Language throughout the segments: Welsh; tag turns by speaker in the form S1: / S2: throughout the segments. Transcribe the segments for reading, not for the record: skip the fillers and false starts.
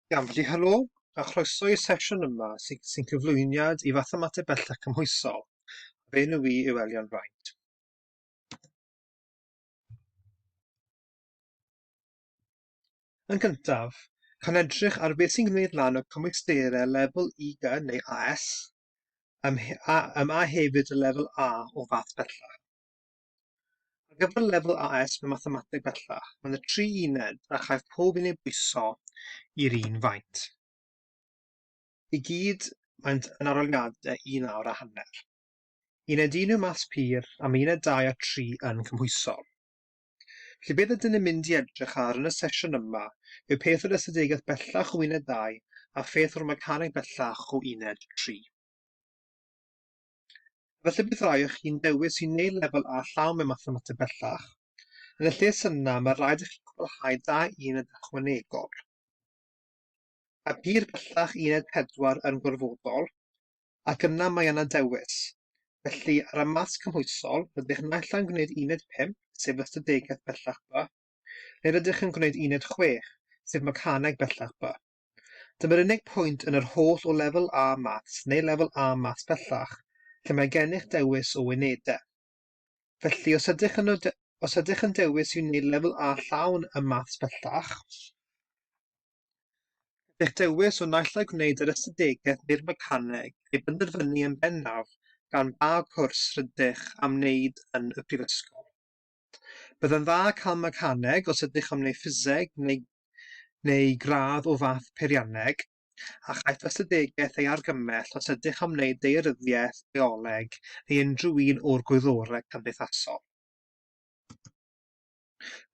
S1: Iawn, felly helo, a chroeso i'r sesiwn yma sy'n cyflwyniad i fathemateg bellach cymhwysol. Fe nhw i yw Elion Fraint. Yn gyntaf, can edrych ar beth sy'n gwneud lan o cymwysterau lefel IG neu AS, a hefyd y lefel A o fath bellach. Ar gyfer lefel AS mewn mathemateg bellach, mae'n y tri uned a chaiff pob un ei bwyso i'r un faint. I gyd, mae'n yn aroliadau 1.5 awr. Uned 1 yw mas pur, a mae uned 2 a 3 yn cymhwysol. Felly beth ydyn ni'n mynd i edrych ar yn y sesiwn yma yw peth o'r ystadegau bellach o uned 2 a pheth o'r mecaneg bellach o uned 3. Felly bydd rai o'ch chi'n dewis i wneud lefel A llawn mewn mathemateg bellach. Yn y lle yna, mae rhaid i chi cwblhau 2 uned ychwanegol. A pur bellach uned 4 yn gorfodol, ac yna mae yna dewis. Felly, ar y math cymhwysol, rydych naill ai'n gwneud uned 5, sef ystadegau bellach B, neu rydych yn gwneud uned 6, sef mecaneg bellach B. Dyma'r unig pwynt yn yr holl o lefel A maths neu lefel A maths bellach, lle mae gennych dewis o unedau. Felly, os ydych yn dewis i wneud lefel A llawn y maths bellach, ydych dewis o naill ai gwneud yr ystadegau neu'r mecaneg neu benderfynu yn bennaf gan ba cwrs rydych am wneud yn y prifysgol. Byddai'n dda cael mecaneg os ydych am wneud ffiseg neu gradd o fath peirianneg, a chaiff ystadegau ei argymell os ydych am wneud daearyddiaeth, bioleg neu unrhyw un o'r gwyddorau cymdeithasol.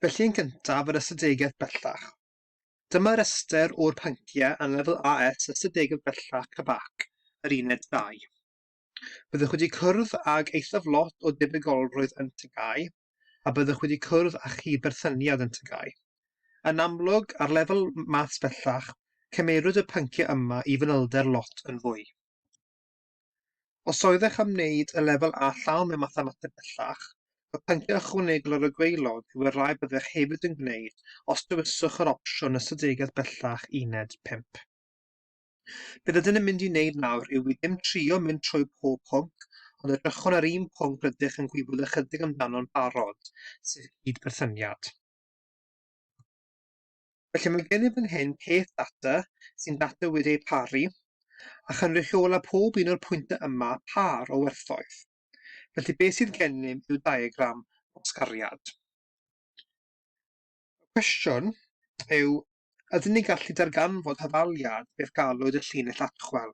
S1: Felly yn gyntaf yr ystadegau bellach. Dyma'r ystyr o'r pynciau yn lefel AS ystadegau bellach cybac, yr uned 2. Byddwch wedi cwrdd ag eithaf lot o debygolrwydd yn tygau, a byddwch wedi cwrdd â chydberthyniad yn tygau. Yn amlwg, ar lefel maths bellach, cymerwyd y pynciau yma i fanylder lot yn fwy. Os oeddech am wneud y lefel A llawn mewn mathemateg bellach, y pynciau ychwanegol ar y gwaelod yw y rai byddech hefyd yn gwneud os dywyswch yr opsiwn ystadegau bellach uned 5. Bydd ydyn yn mynd i wneud nawr yw i ddim trio mynd trwy pob pwnc, ond edrychwn ar un pwnc rydych yn gwybod ychydig amdano'n barod, sef cydberthyniad. Felly mae gen i fan hyn peth data sy'n data wedi'i paru, a chynrychiola pob un o'r pwyntau yma par o werthoedd. Felly beth sydd gennym yw diagram osgariad. Y cwestiwn yw, ydyn ni gallu darganfod hafaliad beth galwyd y llinell atchwel.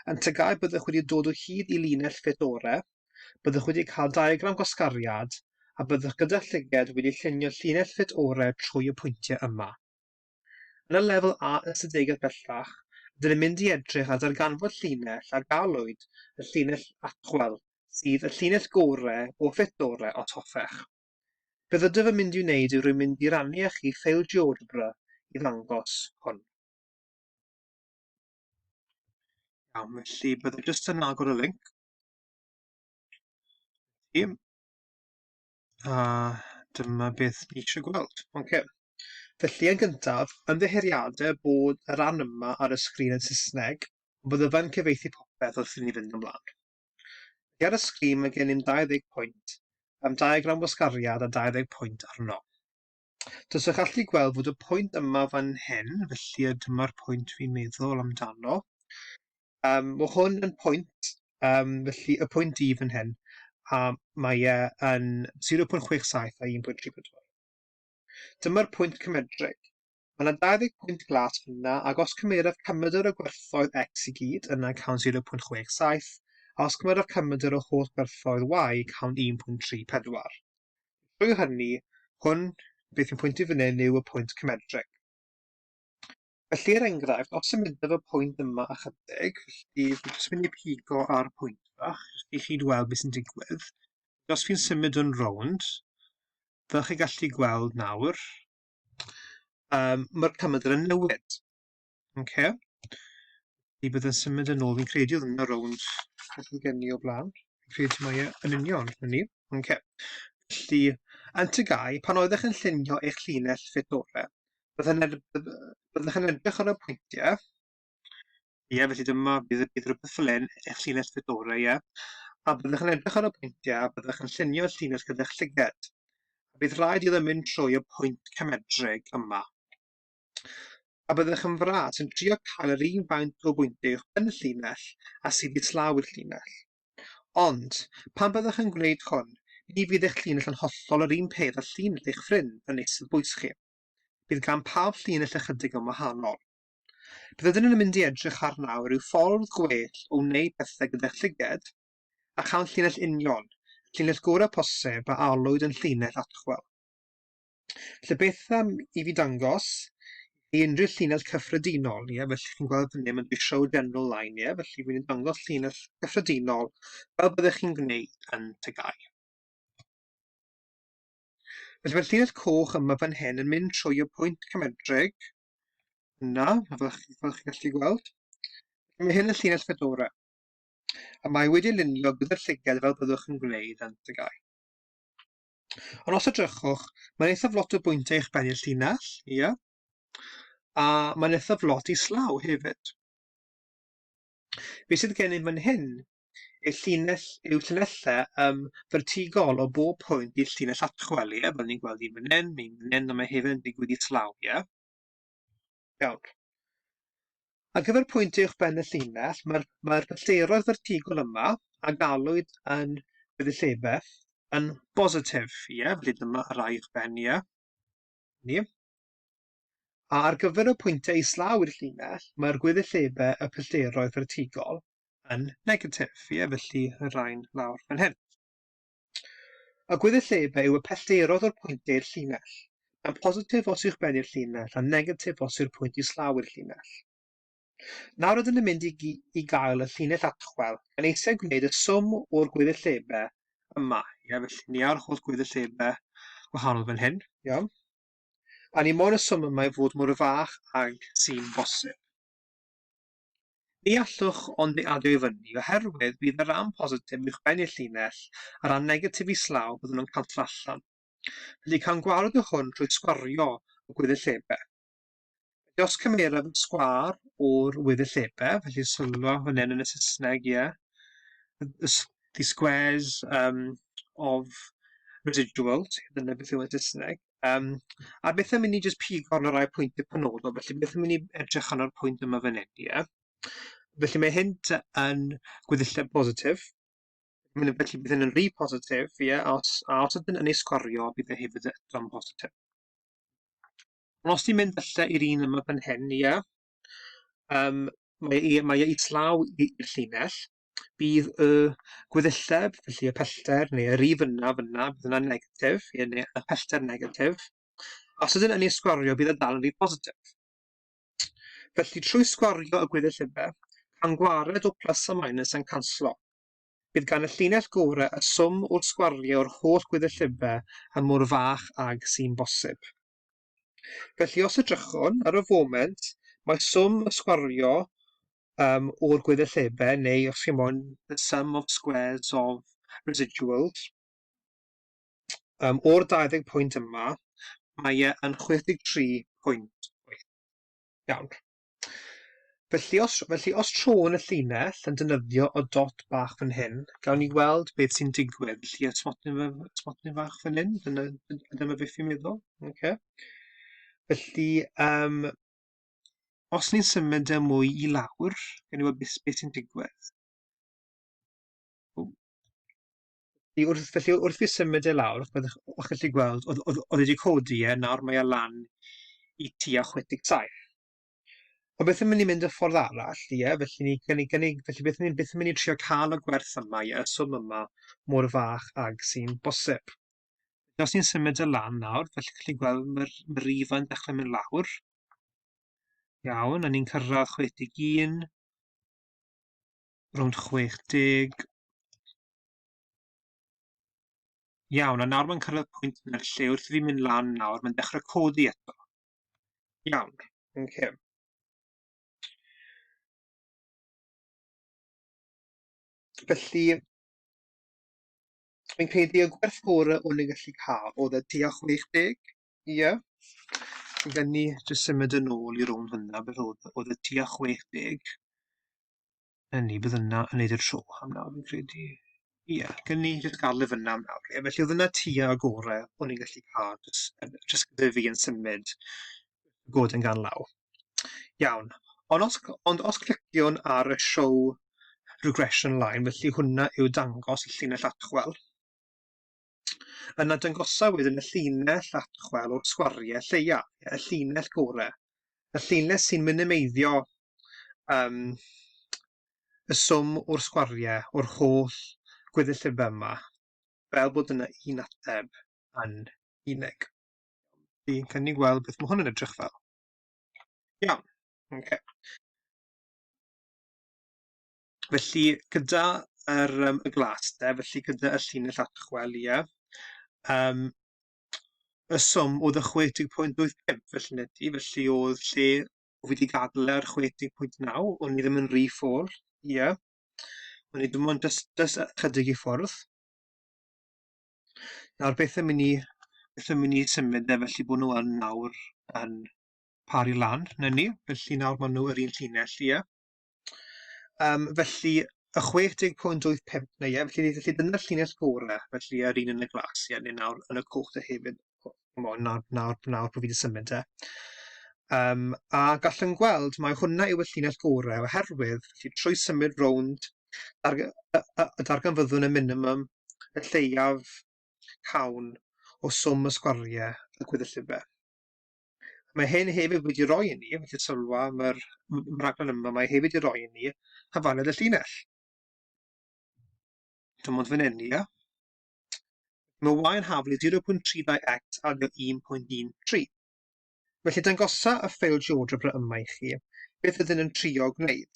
S1: Yn tygau byddwch wedi dod o hyd i linell ffedorau, byddwch wedi cael diagram gwasgariad, a byddwch gyda llyged wedi llunio llinell ffedorau trwy y pwyntiau yma. Yn y lefel A ystadegau bellach, ydyn ni'n mynd i edrych ar darganfod llinell a galwyd y llinell atchwel, sydd y llinell gorau o ffedorau o toffech. Beth ydych yn mynd i wneud yw rwy'n mynd i rannu â chi ffeil geogebra i ddangos hwn. Iawn, felly byddai jyst yn agor y link. A dyma beth ni eisiau gweld. Okay. Felly yn gyntaf, ymddiheriadau bod y ran yma ar y sgrin yn Saesneg, ond bydd yfa'n cyfieithu popeth wrth i ni fynd ymlaen. Ar y sgrin mae gen i'n 20 pwynt, am diagram wasgariad a 20 pwynt arno. Dyswch allu gweld fod y pwynt yma fan hyn, felly dyma'r pwynt fi'n meddwl amdano. Mae hwn yn pwynt, felly y pwynt i fan hyn, a mae yn 0.67 a 1.34. Dyma'r pwynt cymedrig. Mae yna 20 pwynt glas fyna, ac os cymryd cymydr y gwerthoedd x i gyd, yna cawn 0.67, a os cymryd cymydr y holl gwerthoedd y, cawn 1.34. Drwy hynny, hwn, beth yw'n pwynt i fan hyn, yw y pwynt cymedrig. Felly, er enghraifft, os ymwydaf y pwynt yma ychydig, felly fi'n jyst mynd i pigo ar pwynt fach, jyst i chi weld beth sy'n digwydd. Os fi'n symud yn rownd, fel chi gallu gweld nawr, mae'r cymydr yn newid. Okay. I bydd yn symud yn ôl, fi'n credu oedd yn y rownd beth yn gen i o blaen. Fi'n credu mae yn union hynny. Okay. Felly, yn tygau, pan oeddech yn llunio eich llinell ffedorau, Byddwch yn edrych ar y pwyntiau. Ie, felly dyma bydd rhywbeth fel hyn, eich llinell fedorau, ie. A byddwch yn edrych ar y pwyntiau, a byddwch yn llunio'r llinell gyda'ch llyged. Bydd rhaid iddo mynd trwy y pwynt cymedreg yma. A byddwch yn fras yn trio cael yr un faint o bwyntiau yn y llinell a sydd islaw i'r llinell. Ond, pan byddwch yn gwneud hwn, ni fydd eich llinell yn hollol yr un peth â llinell eich ffrind yn eistedd bwys chi. Bydd gan pawb llinell ychydig yn wahanol. Bydd ydyn nhw'n mynd i edrych ar nawr yw ffordd gwell o wneud pethau gyda'ch llyged a chael llinell union, llinell gorau posib a alwyd yn llinell atchwel. Felly beth i fi dangos i unrhyw llinell cyffredinol, felly chi'n gweld fan hyn, mae'n dweud show general line, felly fi'n dangos llinell cyffredinol fel byddech chi'n gwneud yn tygau. Felly mae'r llinell coch yma fan hyn yn mynd trwy y pwynt cymedreg, yna, fel chi'n gallu gweld. Mae hyn yn llinell fedorau, a mae wedi lunio gyda'r llyged fel byddwch yn gwneud yn tygau. Ond os edrychwch, mae'n eithaf lot o bwyntiau eich ben i'r llinell, a mae'n eithaf lot islaw hefyd. Be sydd gen i fan hyn yw llinellau vertigol o bob pwynt i'r llinell atchwel, fel ni'n gweld i fan hyn, a mae hefyd yn digwydd islaw, Iawn. Ar gyfer pwynt uwch ben y llinell, mae'r pellteroedd vertigol yma a galwyd yn gweddilebau yn bositif, felly dyma y rai uwch ben, ni. A ar gyfer y pwyntiau islaw i'r llinell, mae'r gweddilebau y pellteroedd vertigol yn negatif, felly y rhain lawr fan hyn. Y gweddilebau yw y pellteroedd o'r pwyntiau i'r llinell. Mae'n positif os yw'ch ben i'r llinell a negatif os yw'r pwynt islaw i'r llinell. Nawr ydyn ni'n mynd i gael y llinell atchwel yn eisiau gwneud y swm o'r gweddilebau yma. Felly ni ar holl gweddilebau wahanol fan hyn. A ni moyn y swm yma i fod mor fach ag sy'n bosib. Ni allwch ond adio i fyny oherwydd bydd y ran positif uwch ben i'r llinell a ran negatif islaw byddwn nhw'n cael allan. Felly cael gwared o hwn trwy sgwario o gweddilebau. Felly os cymeraf yn sgwar o'r gweddilebau, felly sylwa fan hyn yn y Saesneg, the squares of residuals, dyna beth yw yn Saesneg. A beth yn mynd i jyst pigo ar y rai pwyntiau penodol, felly beth yn mynd i edrych ar y pwynt yma fan hyn, Felly mae hyn yn gweddilleb positif, felly bydd hyn yn rhy positif, a os ydyn yn ei sgwario, bydd e hefyd eto'n positif. Ond os ni'n mynd felly i'r un yma fan hyn, mae e islaw i'r llinell, bydd y gweddilleb, felly y pellter, neu y rif yna, bydd yna negatif, neu y pellter negatif. Os ydyn yn ei sgwario, bydd y dal yn rhy positif. Felly trwy sgwario y gweddilebau, pan gwared o plus a minus yn canslo. Bydd gan y llinell gorau y swm o'r sgwario o'r holl gweddilebau yn mor fach ag sy'n bosib. Felly os edrychwn ar y foment, mae swm y sgwario o'r gweddilebau, neu os chi'n moyn, the sum of squares of residuals, o'r 20 pwynt yma, mae e yn 63.8. Iawn. Felly os tro'n y llinell yn defnyddio o dot bach fan hyn, gawn ni weld beth sy'n digwydd. Felly ysmotyn fach fan hyn, dyma beth fi'n meddwl. Felly, os ni'n symud e mwy i lawr, gawn ni weld beth sy'n digwydd. Felly wrth fi symud e lawr, byddwch gallu gweld, oedd wedi codi nawr mae e lan i tua 67. O beth yn mynd i mynd y ffordd arall, felly beth yn mynd i trio cael y gwerth yma, y swm yma, mor fach ag sy'n bosib. Os ni'n symud y lan nawr, felly gallu gweld mae'r rifau'n dechrau mynd lawr. Iawn, a ni'n cyrraedd 61, rownd 60. Iawn, a nawr mae'n cyrraedd pwynt yna lle wrth i fi mynd lan nawr, mae'n dechrau codi eto. Iawn, Felly, fi'n credu y gwerth gorau o'n i'n gallu cael oedd e tua 60, Gan ni jyst symud yn ôl i rownd hwnna, beth oedd y tua 60. Ni, bydd yna yn neud y tro am nawr, fi'n credu. Ie, gan ni jyst gadw fyna am nawr. Felly oedd yna tua gore o'n i'n gallu cael jyst gyda fi yn symud god yn gan law. Iawn. Ond os cliciwn ar y show regression line, felly hwnna yw dangos y llinell atchwel. Yna dangosa wedyn y llinell atchwel o'r sgwariau lleia, y llinell gore. Y llinell sy'n minimeiddio y swm o'r sgwariau o'r holl gweddill yma, fel bod yna un ateb yn unig. Can ni gweld beth mae hwn yn edrych fel? Iawn. Okay. Felly, gyda y glas, felly gyda y llinell atchwel, ie, y swm oedd y 60.85, felly nid i, felly oedd lle o fi wedi gadael ar 60.9, o'n i ddim yn rhy ffôl, ie. O'n i ddim ond just chydig i ffwrdd. Nawr, beth yn mynd i symud felly bod nhw yn nawr yn pari lan, na ni. Felly nawr maen nhw yr un llinell, ie. Felly, y 60.85 na ie, felly dyna'r llinell gore, felly yr un yn y glas, ie, neu nawr yn y cwch hefyd. Nawr bod fi wedi symud e. A gallwn gweld mae hwnna yw y llinell gore, oherwydd felly, trwy symud rownd y darganfyddwn y minimum, y lleiaf cawn o swm y sgwariau y gweddill. Mae hyn hefyd wedi rhoi i ni, felly sylwa, mae'r raglen yma, mae hefyd wedi rhoi i ni hafaliad y llinell. Dim ond fan hyn, ie. Mae y yn haflu 0.32x a 1.13. Felly dangosa y ffeil GeoGebra yma i chi, beth ydyn yn trio gwneud.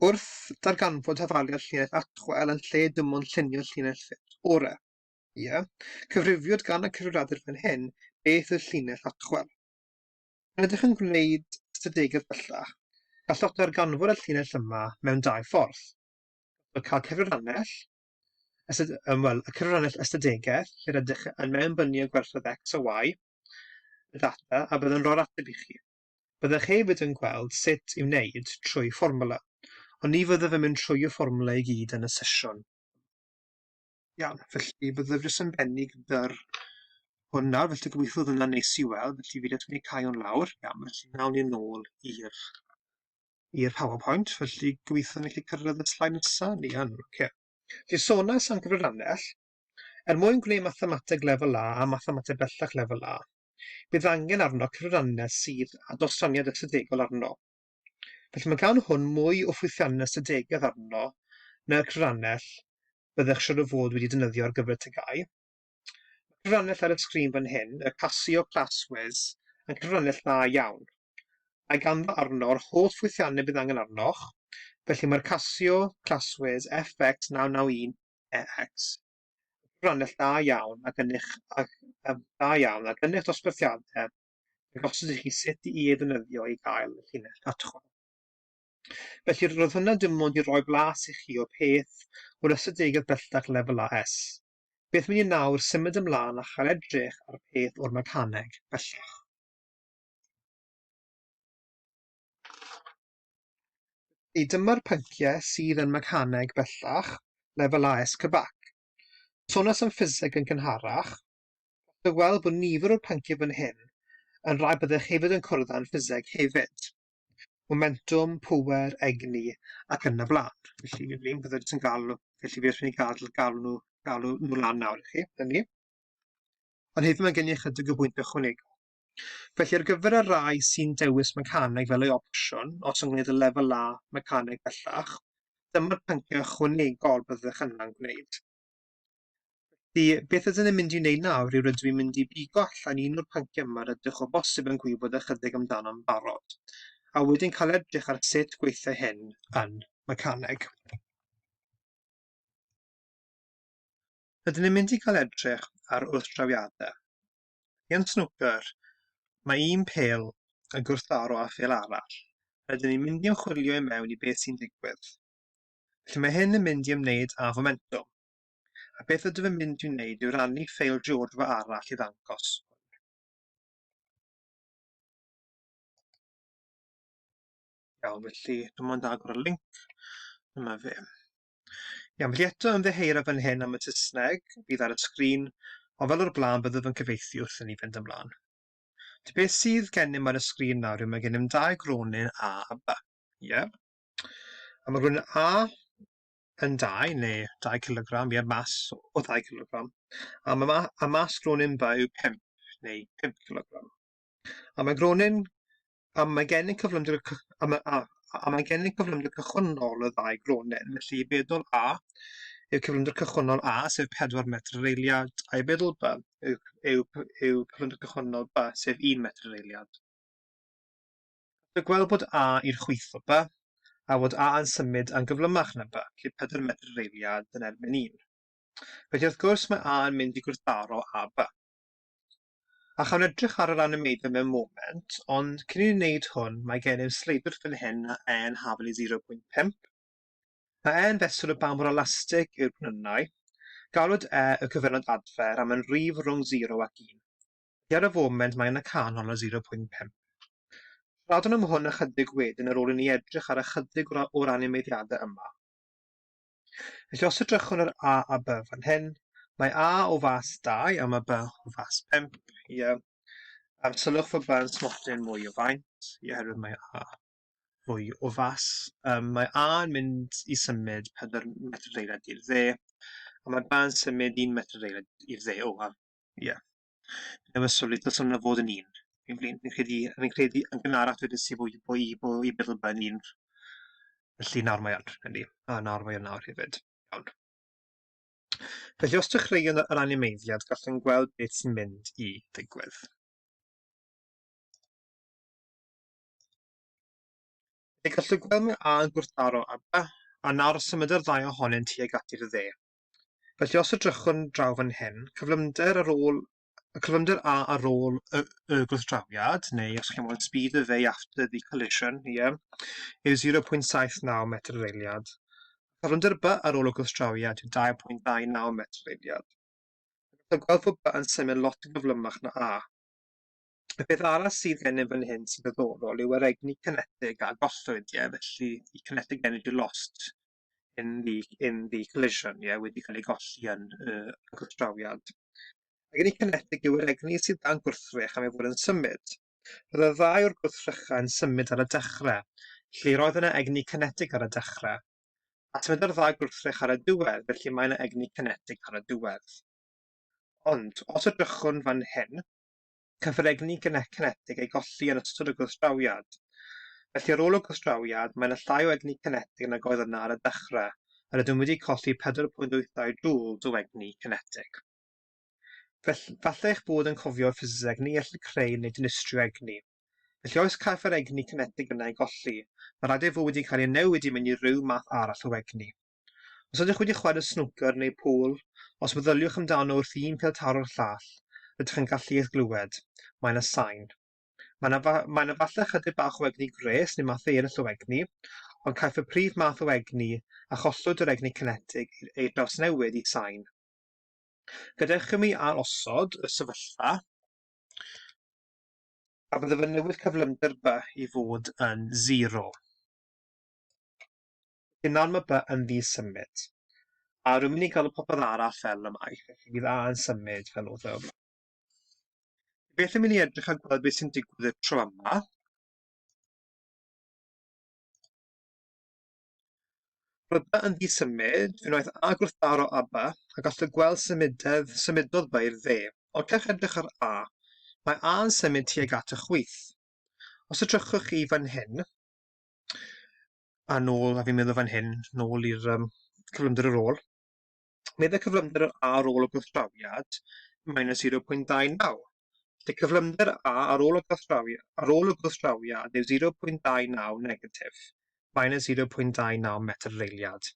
S1: Wrth darganfod hafaliad llinell atchwel yn lle dim ond llunio llinell ffit ore. Ie. Cyfrifiwyd gan y cyfrifiadur fan hyn beth yw'r llinell atchwel. Yn ydych yn gwneud ystadegau bellach, gallwch darganfod y llinell yma mewn dau ffordd. Gallwch cael cyfrifannell, y cyfrifannell ystadegaeth, lle rydych yn mewnbynnu y gwerthoedd x a y, y data, a bydd yn rhoi'r ateb i chi. Byddwch hefyd yn gweld sut i'w wneud trwy fformula, ond ni fyddaf yn mynd trwy y fformula i gyd yn y sesiwn. Iawn, felly byddaf jyst yn bennu gyda'r hwnna, felly gobeithio hwnna neis i weld, felly fi wedi cau o'n lawr. Iawn, felly nawn ni nôl i'r PowerPoint, felly gobeithio ni gallu cyrraedd y slaid nesaf. Ni yn, okay. Felly sonas am gyfrannell, mwyn gwneud mathemateg lefel A a mathemateg bellach lefel A, bydd angen arno cyfrannell sydd â dosraniad ystadegol arno. Felly mae gan hwn mwy o ffwythiannau ystadegedd arno na'r cyfrannell byddwch siŵr o fod wedi defnyddio ar gyfer tygau. Cyfrannell ar y sgrin fan hyn, y Casio Classwiz, yn cyfrannell dda iawn. Mae ganddo arno'r holl ffwythiannau bydd angen arnoch, felly mae'r Casio Classwiz FX991EX. Cyfrannell dda iawn ac ynnych dosbarthiadau yn gosod i chi sut i ddefnyddio i gael y llinell atchwel. Felly roedd hwnna dim ond i roi blas i chi o peth o'r ystadegau bellach lefel AS. Beth mynd i nawr symud ymlaen a chael edrych ar peth o'r mecaneg bellach. Dyma'r pynciau sydd yn mecaneg bellach, lefel AS cybac. Sonas am ffiseg yn gynharach, gallwch weld bod nifer o'r pynciau fan hyn yn rai byddech hefyd yn cwrdd â'n ffiseg hefyd. Momentum, pŵer, egni ac yn y blaen. Felly fi'n byddai yn galw, felly fi'n mynd i galw nhw lan nawr i chi, hynny. Ond hefyd mae gen i chydig o bwynt ychwanegol. Felly ar gyfer y rai sy'n dewis mecaneg fel ei opsiwn, os yn gwneud y lefel A mecaneg bellach, dyma'r pynciau ychwanegol byddech yna'n gwneud. Beth ydyn ni'n mynd i wneud nawr yw rydw i'n mynd i bigo allan un o'r pynciau yma rydych o bosib yn gwybod ychydig amdano'n barod, a wedyn cael edrych ar sut gweithio hyn yn mecaneg. Rydyn ni'n mynd i cael edrych ar wrthdrawiadau. Yn snwcer, mae un pêl yn gwrtharo â phêl arall. Rydyn ni'n mynd i ymchwilio i mewn i beth sy'n digwydd. Felly mae hyn yn mynd i ymwneud â fomentum. A beth ydw i'n mynd i wneud yw rannu ffeil GeoGebra arall i ddangos. Iawn, felly dim ond agor y linc. Dyma fe. Iawn, felly eto ymddiheuro fan hyn am y Saesneg bydd ar y sgrin, ond fel o'r blaen byddaf yn cyfieithu wrth i ni fynd ymlaen. Beth sydd gennym ar y sgrin nawr yw mae gennym dau gronyn A a B. Ie. A mae gronyn A yn 2, neu 2 kilogram, mas o 2 kilogram. A mas gronyn B yw 5, neu 5 kilogram. A mae gronyn, a mae gennym cyflymder, a mae gennym cyflymder cychwynnol y ddau gronyn. Felly i bedol A yw cyflymder cychwynnol A, sef 4 metr yr eiliad, a i bedol B yw cyflymder cychwynnol B, sef 1 metr yr eiliad. Dwi'n gweld bod A i'r chwith o B, a bod A yn symud yn gyflymach na B, lle 4 metr yr eiliad yn erbyn 1. Felly wrth gwrs mae A yn mynd i gwrthdaro A B. A chawn edrych ar yr animeiddio mewn moment, ond cyn i ni wneud hwn, mae gennym sleidr fan hyn a n hafel i 0.5. Mae n fesur y bamwr elastig yw'r pnynnau. Galwyd y cyfynod adfer am yn rhif rhwng 0 ac 1. Felly ar y foment mae'n y canol o 0.5. Siaradwn am hwn ychydig wedyn ar ôl i ni edrych ar ychydig o'r animeiddiadau yma. Felly os edrychwn ar A a B fan hyn, mae A o fas 2 a mae B o fas 5. Ie. Sylwch fod B yn smotyn mwy o faint, oherwydd mae A fwy o fas. Mae A yn mynd i symud 4 metr yr eiliad i'r dde, a mae B yn symud 1 metr yr eiliad i'r dde. Ie. Newid sylwi, dylswn yna fod yn 1. Fi'n credu yn gynharach dweud i bedl B yn 1. Felly nawr mae yn, a nawr mae yn nawr hefyd. Iawn. Felly os dechreuwn yr animeiddiad, gallwn gweld beth sy'n mynd i ddigwydd. Felly gallwn gweld mae A yn gwrthdaro a B, a nawr symud yr ddau ohonynt tuag at i'r dde. Felly os edrychwn draw fan hyn, cyflymder A ar ôl y gwrthdrawiad, neu os chi'n meddwl speed of A after the collision, yw 0.79 metr yr eiliad. Cyflymder B ar ôl y gwrthdrawiad yw 2.29 metr yr eiliad. Dwi'n gweld fod B yn symud lot yn gyflymach na A. Y peth arall sydd gennym fan hyn sy'n ddiddorol yw yr egni kinetig a gollwyd, felly i kinetic energy lost in the collision, wedi cael ei golli yn y gwrthdrawiad. Egni kinetig yw yr egni sydd dan gwrthrych am ei fod yn symud. Roedd y ddau o'r gwrthrychau yn symud ar y dechrau, lle roedd yna egni kinetig ar y dechrau. A symud yr ddau gwrthrych ar y diwedd, felly mae yna egni kinetig ar y diwedd. Ond, os edrychwn fan hyn, cyff yr egni kinetig ei golli yn ystod y gwrthdrawiad. Felly ar ôl y gwrthdrawiad, mae yna llai o egni kinetig nag oedd yna ar y dechrau, a rydym wedi colli 4.82 joules o egni kinetig. Falle eich bod yn cofio ffiseg ni allu creu neu dinistrio egni. Felly oes caiff yr egni kinetig yna ei golli, mae rhaid ei fod wedi cael ei newid i mewn i ryw math arall o egni. Os ydych wedi chwarae snwcer neu pôl, os meddyliwch amdano wrth un pêl-taro'r llall, rydych yn gallu eich glywed. Mae'n y sain. Mae yna falle chydig bach o egni gres neu math eraill o egni, ond caiff y prif math o egni a chollwyd yr egni kinetig ei drawsnewid i sain. Gadewch i mi arosod y sefyllfa, a byddai fy newid cyflymder B i fod yn 0. Nawr mae B yn ddisymud. A rwy'n mynd i gael y popeth arall fel yma, felly bydd A yn symud fel oedd o. Beth yn mynd i edrych a gweld beth sy'n digwydd y tro yma. Roedd B yn ddisymud, fe wnaeth A gwrthdaro a B, a gallwch gweld symudodd B i'r dde. Ond cech edrych ar A, mae A yn symud tuag at y chwith. Os edrychwch chi fan hyn, a fi'n meddwl fan hyn, nôl i'r cyflymder ar ôl, meddwl cyflymder A ar ôl y gwrthdrawiad, mae'n 0.29. Felly cyflymder A ar ôl y gwrthdrawiad yw 0.29 negatif. Mae'n 0.29 metr yr eiliad.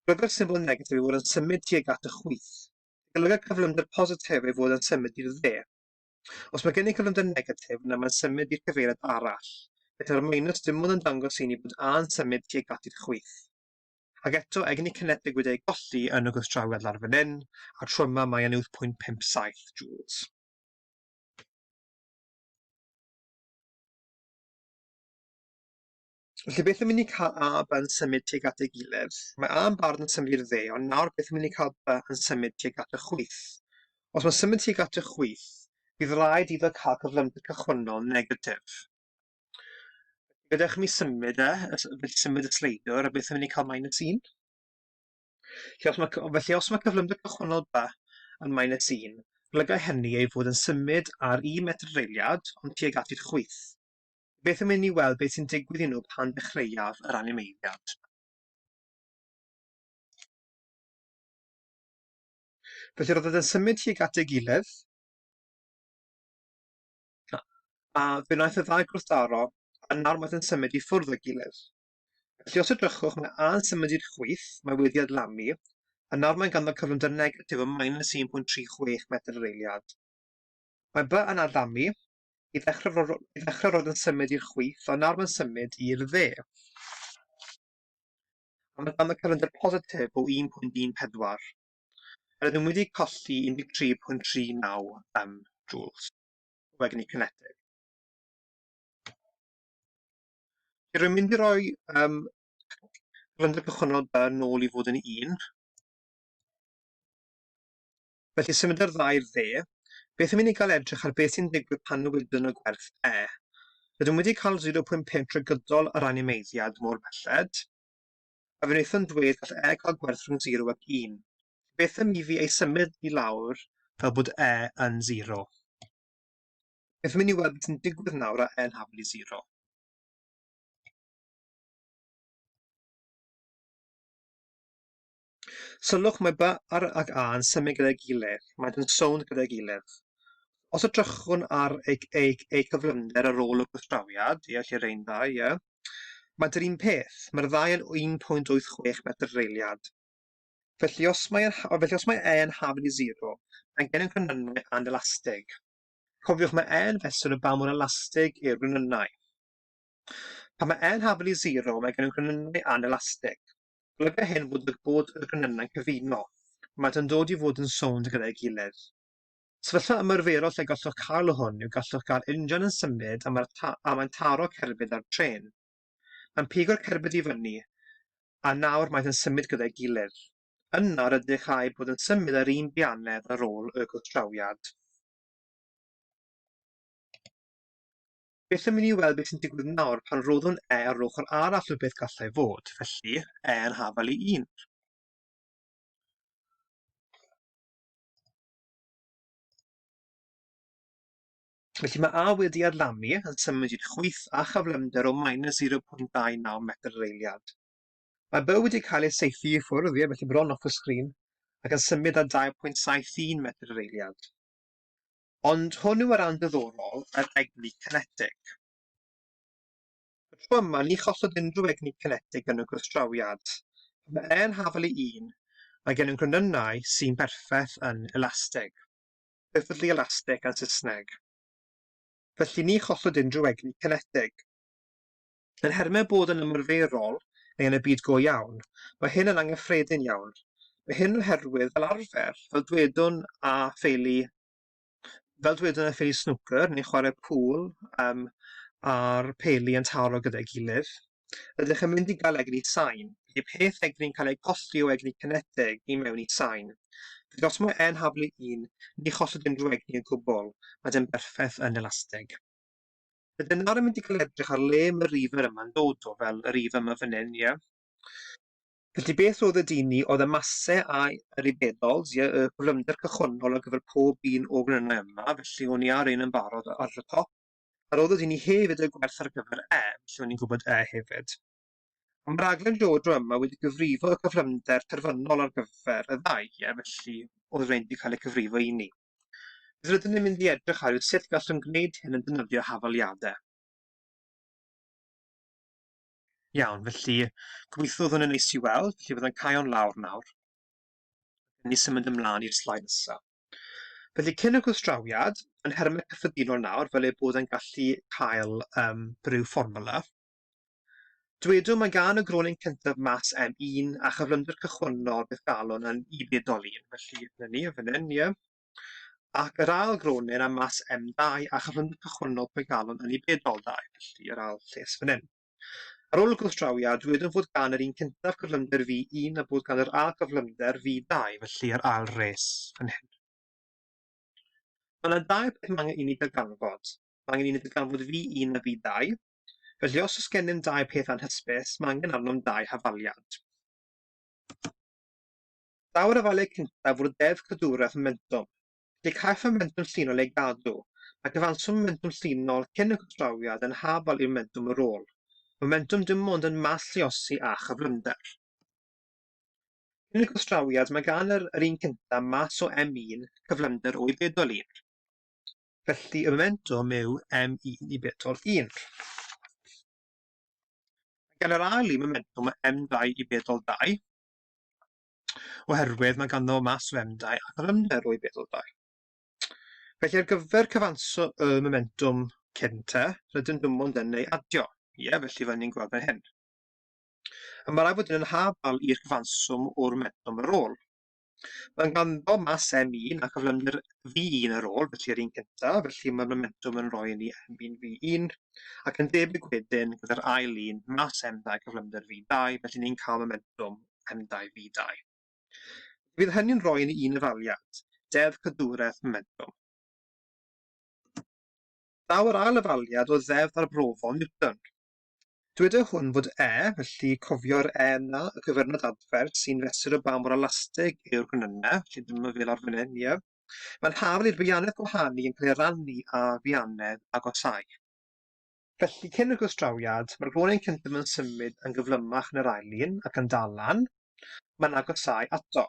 S1: Roedd yr symbol negatif i fod yn symud tuag at y chwith. Golygu cyflymder positif ei fod yn symud i'r dde. Os mae gen i cyflymder negatif, yna mae'n symud i'r cyfeiriad arall. Felly'r minus dim ond yn dangos i ni bod A yn symud tuag at i'r chwith. Ac eto, egni kinetig wedi ei golli yn y gwrthdrawiad lawr fan hyn, a tro yma mae yn 0.57 joules. Felly beth yn mynd i cael A B yn symud tuag at ei gilydd? Mae A yn barod yn symud i'r dde, ond nawr beth yn mynd i cael B yn symud tuag at y chwith? Os mae'n symud tuag at y chwith, bydd rhaid iddo cael cyflymder cychwynnol negatif. Gadewch mi symud symud y sleidwr, a beth yn mynd i cael -1. Felly os mae cyflymder cychwynnol B yn -1, golygai hynny ei fod yn symud ar 1 metr reiliad, ond tuag at i'r chwith. Beth yn mynd i weld beth sy'n digwydd i nhw pan ddechreuaf yr animeiddiad. Felly roedd yn symud tuag at ei gilydd, a fe wnaeth y ddau gwrthdaro, a nawr mae'n symud i ffwrdd o'i gilydd. Felly os edrychwch, mae A yn symud i'r chwith, mae wedi adlamu, a nawr mae'n ganddo cyflymder negatif o -1.36 metr reiliad. Mae B yn adlamu, i ddechrau roedd yn symud i'r chwith, ond nawr mae'n symud i'r dde. A mae ganddo cyflymder positif o 1.14. Rydym wedi colli 13.39 joules o egni cinetig. Rwy'n mynd i roi cyflymder cychwynnol B nôl i fod yn 1. Felly symud yr ddau i'r dde. Beth yn mynd i gael edrych ar beth sy'n digwydd pan newidwn y gwerth E? Rydym wedi cael 0.5 trwy gydol yr animeiddiad mor belled, a fe wnaethon dweud gall E cael gwerth rhwng 0 ac 1. Beth yn mi fi ei symud i lawr fel bod E yn 0? Beth yn mynd i weld sy'n digwydd nawr a E'n hafel i 0? Sylwch mae B ac A yn symud gyda'i gilydd. Mae'n sownd gyda'i gilydd. Os edrychwn ar ei cyflymder ar ôl y gwrthdrawiad, lle rhain ddau, mae'n yr un peth. Mae'r ddau yn 1.86 metr reiliad. Felly os mae E yn hafel i 0, mae'n gennym grynynau anelastig. Cofiwch mae E yn fesur y ba mor elastig yw'r grynynau. Pan mae E yn hafel i 0, mae gennym grynynau anelastig. Golygai hyn bod y grynynau'n cyfuno. Mae'n dod i fod yn sownd gyda'i gilydd. Sefyllfa ymarferol lle gallwch cael hwn yw gallwch gael injan yn symud a mae'n taro cerbyd ar trên. Mae'n pigo'r cerbyd i fyny, a nawr mae'n symud gyda'i gilydd. Yna rydych ai bod yn symud ar un bianedd ar ôl y gwrthdrawiad. Beth yn mynd i weld beth sy'n digwydd nawr pan roddwn E ar ochr arall o beth gallai fod, felly E yn hafel i 1. Felly mae A wedi adlamu yn symud i'r chwith a chyflymder o -0.29 metr reiliad. Mae B wedi cael ei saethu i ffwrdd, felly bron off y sgrin, ac yn symud â 2.71 metr reiliad. Ond hwn yw y ran diddorol, yr egni cinetig. Y tro yma, ni chollod unrhyw egni cinetig yn y gwrthdrawiad. Mae E yn hafel i 1, mae gennym grynynau sy'n berffaith yn elastig. Perfectly elastic yn Saesneg. Felly ni chollod unrhyw egni cinetig. Yn hermau bod yn ymarferol neu yn y byd go iawn, mae hyn yn anghyffredin iawn. Mae hyn oherwydd fel arfer, fel dwedwn a ffeili snwcer neu chwarae pŵl a'r peli yn taro gyda'i gilydd, ydych yn mynd i gael egni sain. Felly peth egni'n cael ei colli o egni cinetig i mewn i sain. Felly os mae E'n hafel i 1, ni chollod unrhyw egni yn gwbl, mae'n berffaith yn elastig. Ydyn nawr yn mynd i gael edrych ar le mae'r rifer yma'n dod o, fel y rifer yma fan hyn, Felly beth oedd y dini oedd y masau a'r ribedols, y cyflymder cychwynnol ar gyfer pob un o grynau yma, felly o'n i ar un yn barod ar y top. Ar oedd y dini hefyd y gwerth ar gyfer E, felly o'n i'n gwybod E hefyd. Mae'r raglen Jojo yma wedi gyfrifo y cyflymder terfynol ar gyfer y ddau, felly oedd rhaid i cael ei cyfrifo i ni. Bydd rydyn ni'n mynd i edrych ar sut gallwn gwneud hyn yn defnyddio hafaliadau. Iawn, felly gobeithio oedd hwn yn neis i weld, felly byddai'n cael lawr nawr. Ni symud ymlaen i'r slaid nesaf. Felly cyn y gwrthdrawiad, yn hermau cyffredinol nawr, fel ei bod yn gallu cael ryw fformula, dwedwn mae gan y gronyn cyntaf mas M1 a chyflymder cychwynnol beth galwn yn ibedol 1. Felly, fan hyn, Ac yr ail gronyn a mas M2 a chyflymder cychwynnol beth galwn yn ibedol 2. Felly, yr ail lles fan hyn. Ar ôl y gwrthdrawiad, wedyn fod gan yr un cyntaf cyflymder V1 a bod gan yr ail cyflymder V2, felly yr ail res fan hyn. Mae yna dau beth mae angen i ni darganfod. Mae angen i ni darganfod V1 a V2. Felly os oes gennym dau peth anhysbys, mae angen arno'n dau hafaliad. Daw'r hafaliad cyntaf fod deddf cadwraeth momentum. Felly caiff y momentum llinol ei gadw. Mae cyfanswm momentum llinol cyn y gwrthdrawiad yn hafal i'r momentum ar ôl. Momentum dim ond yn mas lluosi a chyflymder. Yn y gwrthdrawiad, mae gan yr un cyntaf mas o M1 cyflymder o i bedol 1. Felly y momentum yw M1 i bedol 1. Gan yr ail un momentum M2 i bedol 2, oherwydd mae ganddo mas o M2 a cyflymder o i bedol 2. Felly ar gyfer cyfanswm y momentum cynta, rydyn dim ond yn ei adio. Felly fan ni'n gweld fan hyn. Mae rhaid bod yn hafal i'r cyfanswm o'r momentum ar ôl. Mae'n ganddo mas M1 a cyflymder V1 ar ôl, felly yr un cyntaf, felly mae'r momentum yn rhoi ni M1 V1, ac yn debyg wedyn gyda'r ail un mas M2 cyflymder V2, felly ni'n cael momentum M2 V2. Fydd hynny'n rhoi ni un hafaliad, deddf cadwraeth momentum. Daw'r ail hafaliad o ddeddf arbrofol Newton. Dywedodd hwn fod felly cofio'r yna y cyfernod adfer sy'n fesur y bam o'r elastig yw'r gwnynau, felly dyma fel ar fan hyn, Mae'n hafal i'r bianedd gwahanu yn cael ei rannu a bianedd agosau. Felly, cyn y gwrthdrawiad, mae'r gronyn cyntaf yn symud yn gyflymach yn yr ail un ac yn dalan, mae'n agosau ato.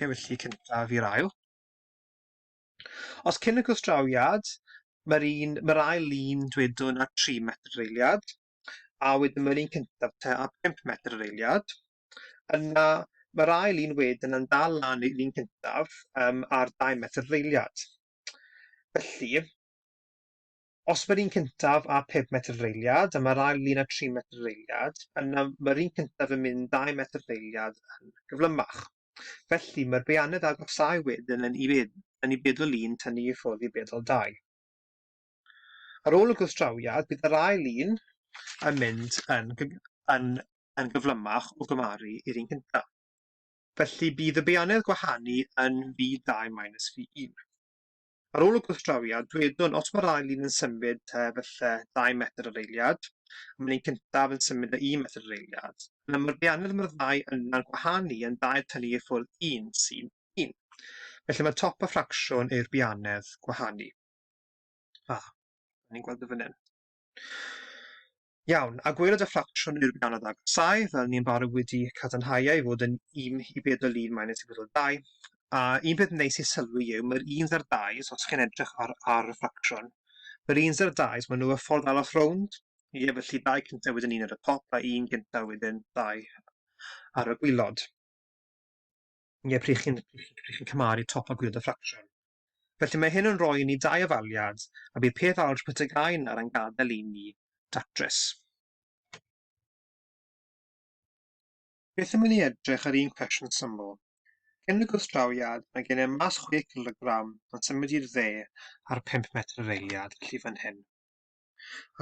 S1: Felly, cyntaf i'r ail. Os cyn y gwrthdrawiad, mae'r ail un dwedwn ar 3 metr eiliad, a wedyn mae'r un cyntaf te a 5 metr yr eiliad. Yna mae'r ail un wedyn yn dal lan i'r un cyntaf ar 2 metr yr eiliad. Felly, os mae'r un cyntaf a 5 metr yr eiliad, a mae'r ail un a 3 metr yr eiliad, yna mae'r un cyntaf yn mynd 2 metr yr eiliad yn gyflymach. Felly, mae'r bianedd agosau wedyn yn i bedol 1 tynnu i ffwrdd i bedol 2. Ar ôl y gwrthdrawiad, bydd yr ail un yn mynd yn gyflymach o gymaru i'r un cyntaf. Felly bydd y bianedd gwahanu yn V2 minus V1. Ar ôl y gwrthdrawiad, dwedwn os mae'r ail un yn symud falle 2 metr yr eiliad, a mae'r un cyntaf yn symud 1 metr yr eiliad, yna mae'r bianedd mae'r ddau yna'n gwahanu yn 2 tynnu i ffwrdd 1 sy'n 1. Felly mae top y ffracsiwn yw'r bianedd gwahanu. Ni'n gweld y fan hyn. Iawn, a gwelodd y ffracsiwn yw'r bianedd agosau, fel ni'n barod wedi cadarnhau i fod yn 1 i bedol 1 minus i bedol 2. A un peth neis i sylwi yw, mae'r 1s a'r 2s, os chi'n edrych ar y ffracsiwn, mae'r 1s a'r 2s, maen nhw y ffordd aloff rownd. Felly 2 cyntaf wedyn 1 ar y top, a 1 cyntaf wedyn 2 ar y gwylod. Pryd chi'n cymaru top a gwylod y ffracsiwn. Felly mae hyn yn rhoi ni 2 hafaliad, a bydd peth algebra yn ar yn gadael i ni datrys. Beth yn mynd i edrych ar un cwestiwn syml? Cyn y gwrthdrawiad, mae gennym mas 6 kg yn symud i'r dde ar 5 metr yr eiliad, felly fan hyn.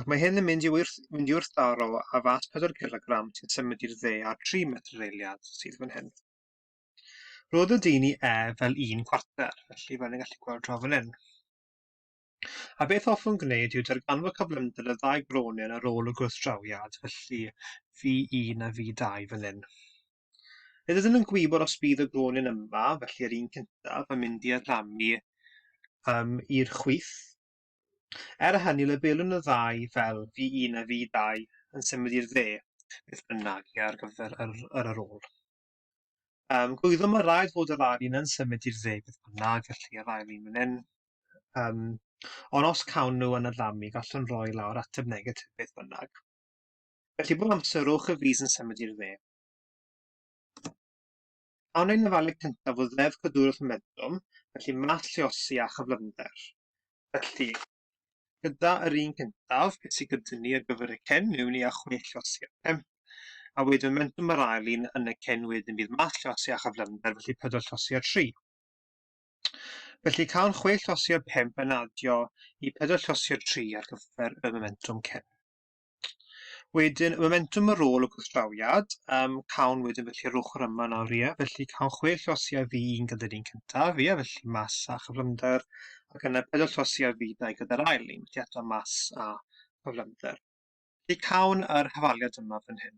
S1: Ac mae hyn yn mynd i wrthdaro a fas 4 kg sy'n symud i'r dde ar 3 metr yr eiliad, sydd fan hyn. Roedd y dyn i fel 1 cwarter, felly fel ni'n gallu gweld draw fan hyn. A beth hoffwn gwneud yw darganfod cyflymder y ddau gronyn ar ôl y gwrthdrawiad, felly V1 a V2 fan hyn. Nid ydyn yn gwybod os bydd y gronyn yma, felly yr un cyntaf, yn mynd i adlamu i'r chwith. Hynny, labelwn y ddau fel V1 a V2 yn symud i'r dde, beth bynnag ar gyfer ar ôl. Gwyddo mae rhaid fod yr ail un yn symud i'r dde beth bynnag, felly yr ail un fan hyn. Ond os cawn nhw yn adlamu, gallwn rhoi lawr ateb negatif beth bynnag. Felly bob amser rhowch y fis yn symud i'r dde. Awn ein hafaliad cyntaf o ddeddf cadwraeth momentum, felly mas lluosi a chyflymder. Felly, gyda yr un cyntaf, beth sydd gyda ni ar gyfer y cyn, yw ni a 6 lluosi a 5. A wedyn momentum yr ail un yn y cyn wedyn bydd mas lluosi a chyflymder, felly 4 lluosi a 3. Felly cawn 6 lluosi a 5 yn adio i 4 lluosi a 3 ar gyfer y momentum cyn. Wedyn, momentum ar ôl y gwrthdrawiad, cawn wedyn felly yr ochr yma nawr, ie. Felly cawn 6 llosiau V1 gyda'r un cyntaf, ie, felly mas a chyflymder, ac yna 4 llosiau V2 gyda'r ail un, felly eto mas a chyflymder. Felly cawn yr hafaliad yma fan hyn.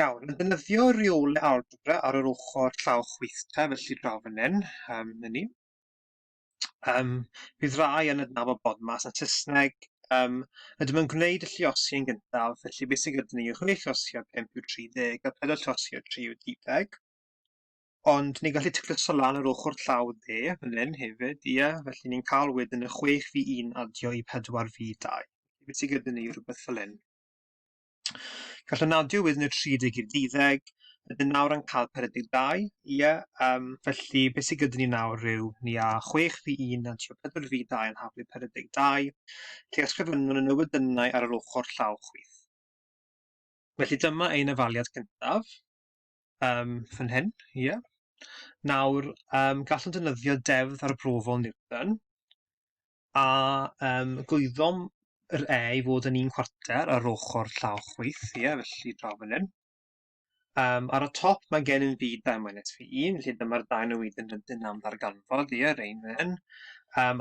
S1: Iawn, yn defnyddio reolau algebra ar yr ochr llaw chwith te, felly draw fan hyn, ni. Bydd rai yn adnabod bodmas yn Saesneg. Ydym yn gwneud y lluosi yn gyntaf, felly beth sydd gyda ni yw 6 llosi a 5 yw 30 a 4 llosi a 3 yw 10. Ond ni'n gallu ticlso lan yr ochr llaw dde, fan hyn hefyd, ie, felly ni'n cael wedyn y 6 V1 adio i 4 V2. Beth sydd gyda ni yw rhywbeth fel hyn. Gallwn adio wedyn y 30 i'r 10, ydyn nawr yn cael 42, ie, felly beth sydd gyda ni nawr yw ni a 6 V1 adio 4 V2 yn haflu 42, lle ysgrifennwn y newyddynnau ar yr ochr llaw chwith. Felly dyma ein yfaliad cyntaf, fan hyn, ie. Nawr, gallwn defnyddio deddf arbrofol Newton, a gwyddom yr E i fod yn 1/4 ar ochr llaw chwith, ie, felly draw fan hyn. Ar y top mae gen yn V2 minus V1, felly dyma'r dau newyddion rydyn am ddarganfod, ie, rein fan hyn.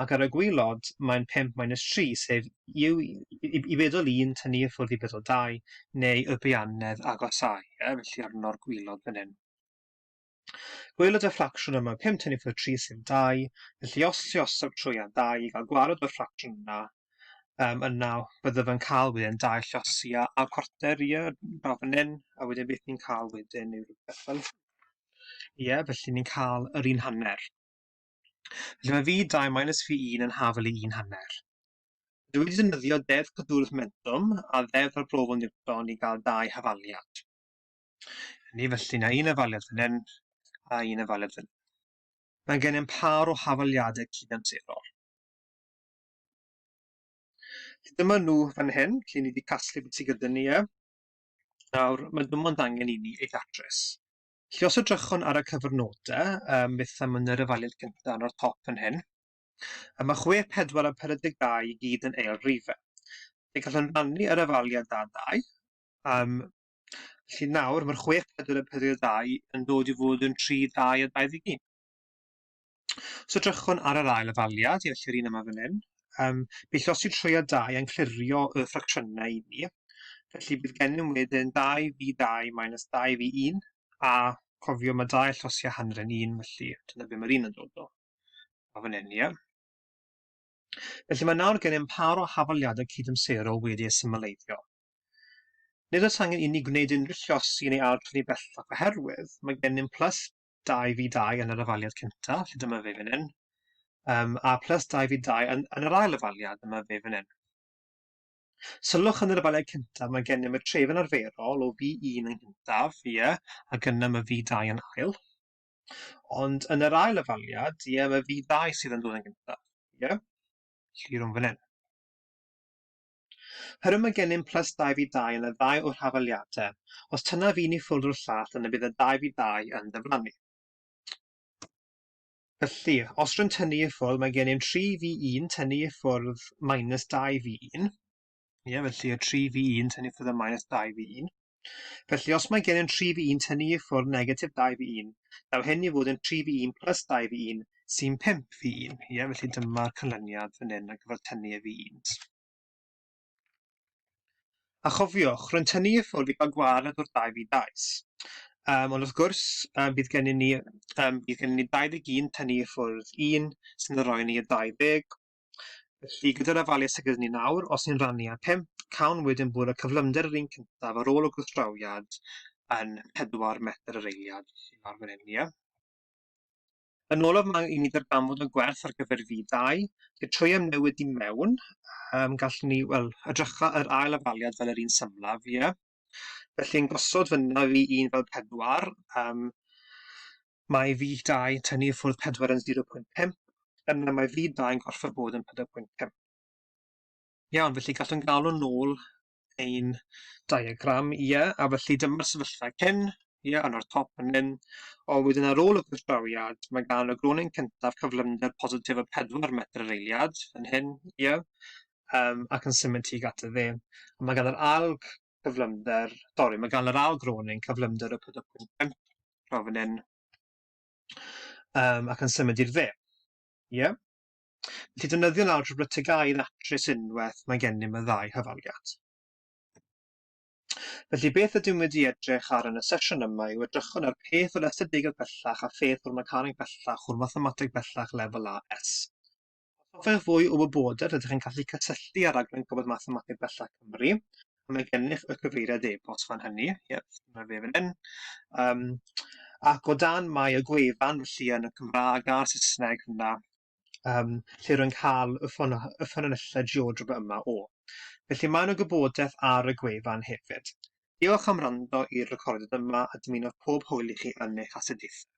S1: Ac ar y gwylod, mae'n 5 minus 3, sef i bedol 1 tynnu i ffwrdd i bedol 2, neu y biannedd agosau, ie, felly arno'r gwylod fan hyn. Gwylod y ffracsiwn yma 5 tynnu i ffwrdd 3 sef 2, felly os lluosog trwy a 2 i gael gwarad o'r ffracsiwn yna, yna byddaf yn cael wedyn 2 llosi a cwarter, ie, draw fan hyn, a wedyn beth ni'n cael wedyn yw rhywbeth fel, ie, felly ni'n cael yr 1/2. Felly mae V2 minus V1 yn hafel i 1/2. Dwi wedi defnyddio deddf cadwraeth momentum a deddf arbrofol Newton i gael 2 hafaliad. Felly na un hafaliad fan hyn a un hafaliad fan hyn. Mae gen i'n par o hafaliadau cydamserol. Dyma nhw fan hyn, lle ni wedi casglu beth sydd gyda ni. Nawr, mae dim ond angen i ni ei ddatrys. Felly os edrychwn ar y cyfrnodau, beth am yn yr yfaliad gyntaf yn o'r top fan hyn, mae 6, 4 a 42 i gyd yn eil rifau. Felly gallwn rannu yr yfaliad a 2. Felly nawr, mae'r 6, 4 a 42 yn dod i fod yn 3, 2 a 21. Os edrychwn ar yr ail yfaliad, i felly'r un yma fan hyn, bydd llosi trwy a 2 yn clirio y ffracsiynau i ni. Felly bydd gennym wedyn 2 V2 minus 2 V1, a cofio mae 2 llosi a hanner yn 1, felly dyna be mae'r un yn dod o. A fan hyn, ie. Felly mae nawr gennym par o hafaliadau cydamserol wedi eu symleiddio. Nid oes angen i ni gwneud unrhyw llosi neu adran i bellach oherwydd mae gennym plus 2 V2 yn yr yfaliad cyntaf, felly dyma fe fan hyn, a plus 2 V2 yn yr ail yfaliad, dyma fe fan hyn. Sylwch yn yr yfaliad cyntaf, mae gennym y trefn arferol o V1 yn gyntaf, ie, ac yna mae V2 yn ail. Ond yn yr ail yfaliad, ie, mae V2 sydd yn dod yn gyntaf, ie, lle rhwng fan hyn. Hyrwyd mae gennym plus 2 V2 yn y 2 o'r hafaliadau. Os tyna fi'n i ffwrdd o'r llall, yna bydd y 2 V2 yn diflannu. Felly, os rwy'n tynnu i ffwrdd, mae gennym 3 V1 tynnu i ffwrdd minus 2 V1. Ie, felly y 3 V1 tynnu i ffwrdd y minus 2 V1. Felly, os mae gennym 3 V1 tynnu i ffwrdd negatif 2 V1, daw hyn i fod yn 3 V1 plus 2 V1 sy'n 5 V1. Ie, felly dyma'r canlyniad fan hyn ar gyfer tynnu y V1s. A chofiwch, rwy'n tynnu i ffwrdd i gael gwared o'r 2 V2s. Ond wrth gwrs, bydd gennym ni 21 tynnu i ffwrdd 1 sy'n rhoi ni y 20. Felly, gyda'r yfaliad sydd gyda ni nawr, os ni'n rannu ar 5, cawn wedyn bod y cyflymder yr un cyntaf ar ôl y gwrthdrawiad yn 4 metr yr eiliad. Ar fan hyn, ie. Yn olaf mae i ni ddarganfod y gwerth ar gyfer V2, trwy ymnewid i mewn, gallwn ni edrych yr ail yfaliad fel yr un symlaf, ie. Felly yn gosod fyna V1 fel 4, mae V2 tynnu i ffwrdd 4 yn 0.5, yna mae V2 yn gorfod bod yn 4.5. Iawn, felly gallwn galw nôl ein diagram, ie, a felly dyma'r sefyllfa cyn, ie, yn o'r top yn hyn, o wedyn ar ôl y gwrthdrawiad, mae gan y gronyn cyntaf cyflymder positif o 4 metr yr eiliad, yn hyn, ie, ac yn symud tuag at y dde. Mae gan yr alg cyflymder, mae gan yr alg groning cyflymder o 4.5 draw fan hyn, ac yn symud i'r dde. Yeah. Felly defnyddio'n algebra tygau ddatrys unwaith mae gennym y ddau hyfaliad. Felly beth ydym wedi edrych ar yn y sesiwn yma yw edrychwn ar peth o'r ystadegau bellach a pheth o'r mecaneg bellach o'r mathemateg bellach lefel AS. Os hoffech fwy o wybodaeth ydych chi'n gallu cysylltu ar raglen gwybod mathemateg bellach Cymru, a mae gennych y cyfeiriad e-bost fan hynny, dyma fe fan hyn. Ac o dan mae y gwefan felly yn y Cymraeg a'r Saesneg hwnna, lle rwy'n cael y ffynonellau geodrop yma o. Felly mae yna gwybodaeth ar y gwefan hefyd. Diolch am wrando i'r recordiad yma a dymuno pob hwyl i chi yn eich astudiaethau.